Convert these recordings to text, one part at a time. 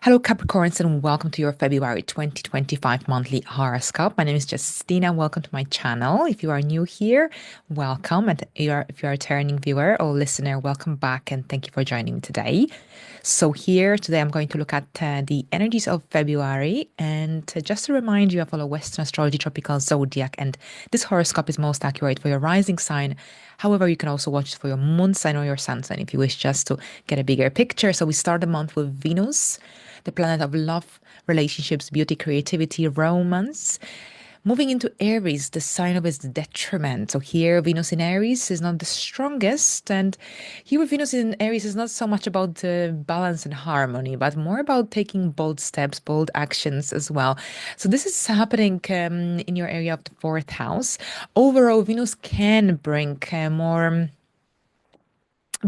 Hello, Capricorns, and welcome to your February 2025 monthly horoscope. My name is Justina. Welcome to my channel. If you are new here, welcome. And if you are a returning viewer or listener, welcome back and thank you for joining me today. So, here today, I'm going to look at the energies of February. And just to remind you, I follow Western astrology, tropical zodiac, and this horoscope is most accurate for your rising sign. However, you can also watch it for your moon sign or your sun sign if you wish just to get a bigger picture. So, we start the month with Venus, the planet of love, relationships, beauty, creativity, romance. Moving into Aries, the sign of its detriment. So here, Venus in Aries is not the strongest. And here, with Venus in Aries is not so much about balance and harmony, but more about taking bold steps, bold actions as well. So this is happening in your area of the fourth house. Overall, Venus can bring more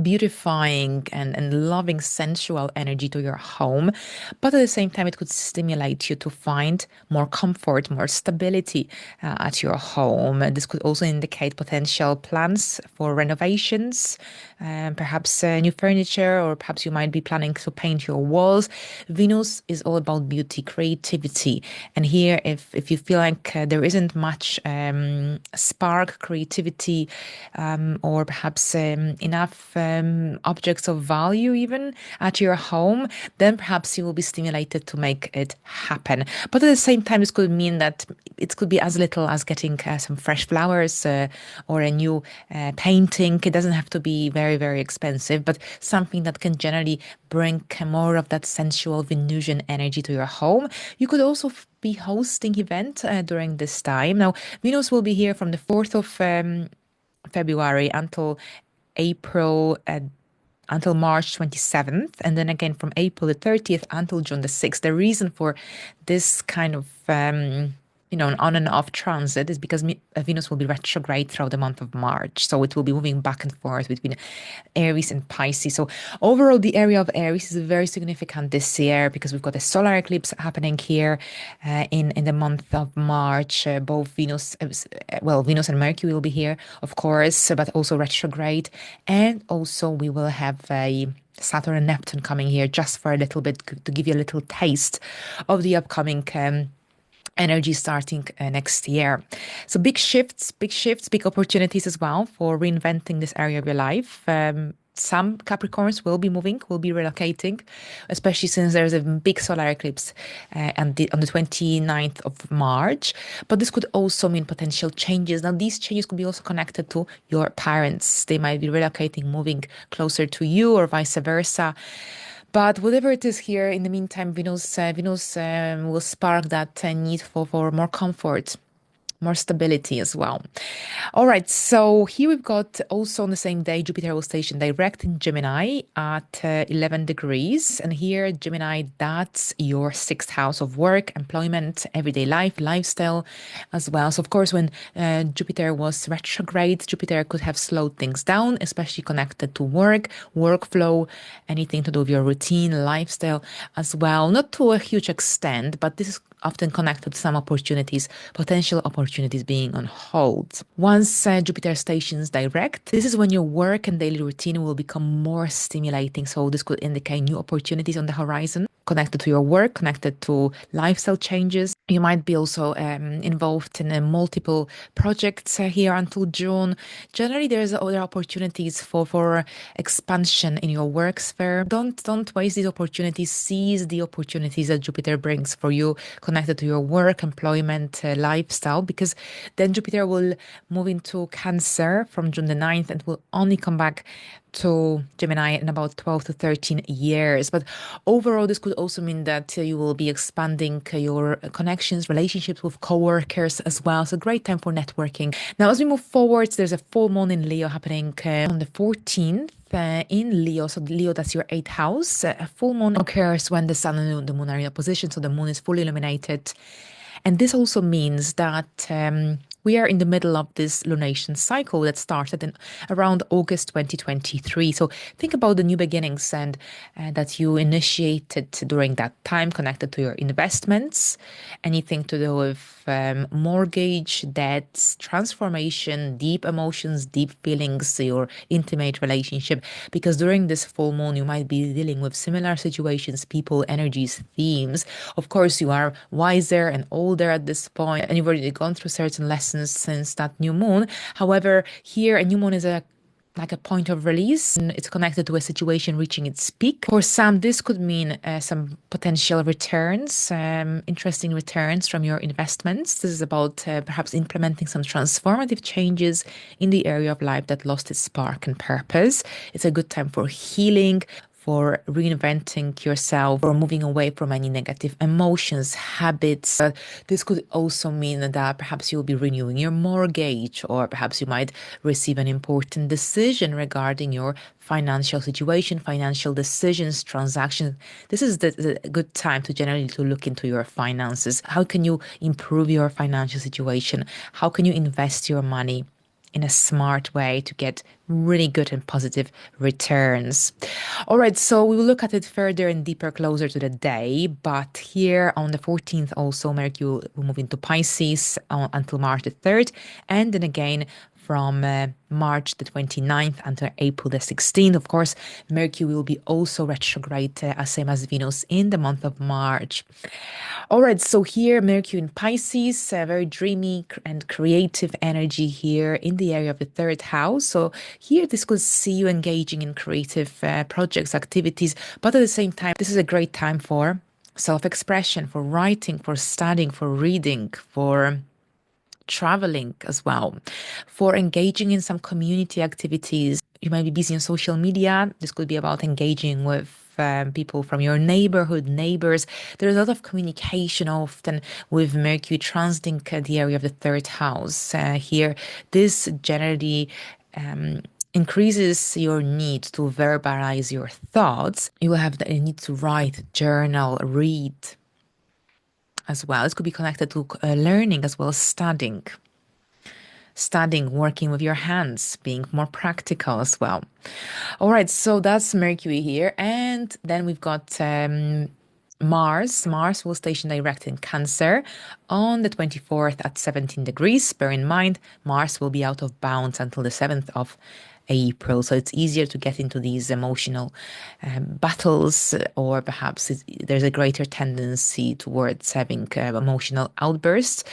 beautifying and loving sensual energy to your home, but at the same time it could stimulate you to find more comfort, more stability at your home. This could also indicate potential plans for renovations, perhaps new furniture, or perhaps you might be planning to paint your walls. Venus is all about beauty, creativity, and here if you feel like there isn't much spark, creativity, or perhaps enough objects of value even at your home, then perhaps you will be stimulated to make it happen. But at the same time, this could mean that it could be as little as getting some fresh flowers or a new painting. It doesn't have to be very, very expensive, but something that can generally bring more of that sensual Venusian energy to your home. You could also be hosting event during this time. Now, Venus will be here from the 4th of February April until March 27th, and then again from April the 30th until June the 6th. The reason for this kind of an on and off transit is because Venus will be retrograde throughout the month of March. So it will be moving back and forth between Aries and Pisces. So overall, the area of Aries is very significant this year because we've got a solar eclipse happening here in the month of March. Both Venus and Mercury will be here, of course, but also retrograde. And also we will have a Saturn and Neptune coming here just for a little bit to give you a little taste of the upcoming energy starting next year. So big shifts, big opportunities as well for reinventing this area of your life. Some Capricorns will be moving, will be relocating, especially since there's a big solar eclipse on the 29th of March. But this could also mean potential changes. Now, these changes could be also connected to your parents. They might be relocating, moving closer to you or vice versa. But whatever it is here, in the meantime, Venus will spark that need for more comfort, more stability as well. All right, so here we've got also on the same day, Jupiter will station direct in Gemini at 11 degrees. And here, Gemini, that's your sixth house of work, employment, everyday life, lifestyle as well. So, of course, when Jupiter was retrograde, Jupiter could have slowed things down, especially connected to work, workflow, anything to do with your routine, lifestyle as well. Not to a huge extent, but this is often connected to some opportunities, potential opportunities being on hold. Once Jupiter stations direct, this is when your work and daily routine will become more stimulating. So this could indicate new opportunities on the horizon, connected to your work, connected to lifestyle changes. You might be also involved in multiple projects here until June. Generally, there's other opportunities for expansion in your work sphere. Don't waste these opportunities. Seize the opportunities that Jupiter brings for you, connected to your work, employment, lifestyle, because then Jupiter will move into Cancer from June the 9th and will only come back to Gemini in about 12 to 13 years. But overall, this could also mean that you will be expanding your connections, relationships with co-workers as well. So great time for networking. Now, as we move forward, there's a full moon in Leo happening on the 14th. In Leo, so Leo, that's your eighth house. A full moon occurs when the sun and the moon are in opposition, so the moon is fully illuminated. And this also means that We are in the middle of this lunation cycle that started in around August 2023. So think about the new beginnings and that you initiated during that time connected to your investments, anything to do with mortgage, debts, transformation, deep emotions, deep feelings, your intimate relationship. Because during this full moon, you might be dealing with similar situations, people, energies, themes. Of course, you are wiser and older at this point, and you've already gone through certain lessons since that new moon. However, here a new moon is like a point of release, and it's connected to a situation reaching its peak. For some, this could mean some potential returns, interesting returns from your investments. This is about perhaps implementing some transformative changes in the area of life that lost its spark and purpose. It's a good time for healing, for reinventing yourself, or moving away from any negative emotions, habits. This could also mean that perhaps you'll be renewing your mortgage, or perhaps you might receive an important decision regarding your financial situation, financial decisions, transactions. This is the good time to generally to look into your finances. How can you improve your financial situation? How can you invest your money in a smart way to get really good and positive returns? All right, so we will look at it further and deeper closer to the day. But here on the 14th, also, Mercury will move into Pisces until March the 3rd. And then again, from March the 29th until April the 16th. Of course, Mercury will be also retrograde, same as Venus, in the month of March. All right, so here, Mercury in Pisces, very dreamy and creative energy here in the area of the third house. So here, this could see you engaging in creative projects, activities, but at the same time, this is a great time for self-expression, for writing, for studying, for reading, for traveling as well, for engaging in some community activities. You might be busy on social media. This could be about engaging with people from your neighborhood, neighbors. There's a lot of communication often with Mercury transiting the area of the third house. Here, this generally increases your need to verbalize your thoughts. You will have the need to write, journal, read as well. This could be connected to learning as well as studying, working with your hands, being more practical as well. All right, so that's Mercury here. And then we've got Mars. Mars will station direct in Cancer on the 24th at 17 degrees. Bear in mind, Mars will be out of bounds until the 7th of April. So it's easier to get into these emotional battles, or perhaps there's a greater tendency towards having emotional outbursts.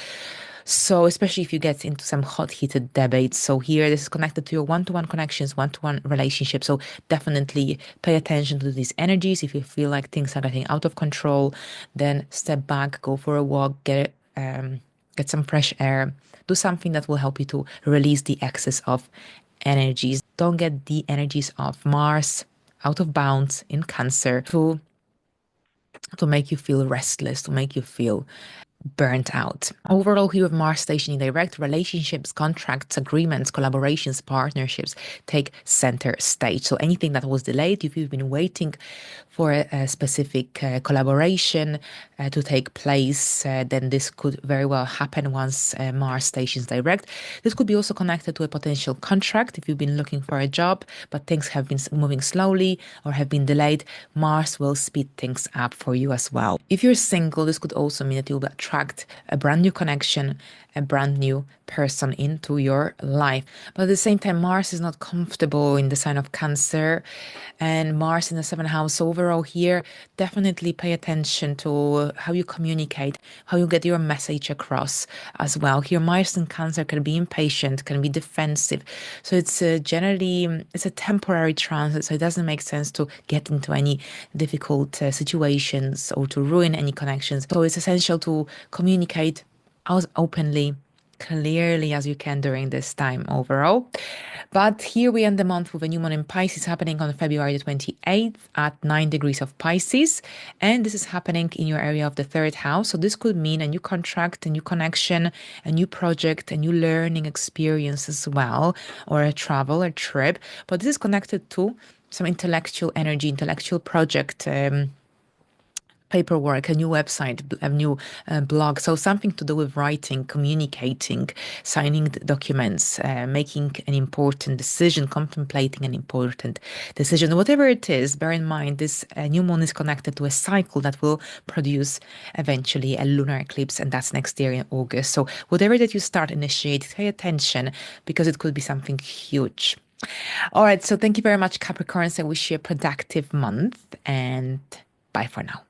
So, especially if you get into some hot heated debates. So, here this is connected to your one to one connections, one to one relationships. So, definitely pay attention to these energies. If you feel like things are getting out of control, then step back, go for a walk, get some fresh air, do something that will help you to release the excess of energies. Don't get the energies of Mars out of bounds in Cancer to make you feel restless, to make you feel burnt out. Overall, here with Mars stationing direct, relationships, contracts, agreements, collaborations, partnerships take center stage. So anything that was delayed, if you've been waiting for a specific collaboration to take place, then this could very well happen once Mars stations direct. This could be also connected to a potential contract. If you've been looking for a job, but things have been moving slowly or have been delayed, Mars will speed things up for you as well. If you're single, this could also mean that you'll attract a brand new connection, a brand new person into your life. But at the same time, Mars is not comfortable in the sign of Cancer, and Mars in the seventh house. So overall here, definitely pay attention to how you communicate, how you get your message across as well. Here, Mars in Cancer can be impatient, can be defensive. So it's generally, it's a temporary transit, so it doesn't make sense to get into any difficult situations or to ruin any connections. So it's essential to communicate as openly, clearly as you can during this time overall. But here we end the month with a new moon in Pisces happening on February the 28th at 9 degrees of Pisces. And this is happening in your area of the third house. So this could mean a new contract, a new connection, a new project, a new learning experience as well, or a travel, a trip. But this is connected to some intellectual energy, intellectual project, paperwork, a new website, a new blog. So something to do with writing, communicating, signing documents, making an important decision, contemplating an important decision. Whatever it is, bear in mind this new moon is connected to a cycle that will produce eventually a lunar eclipse, and that's next year in August. So whatever that you start, initiate, pay attention because it could be something huge. All right. So thank you very much, Capricorns. I wish you a productive month and bye for now.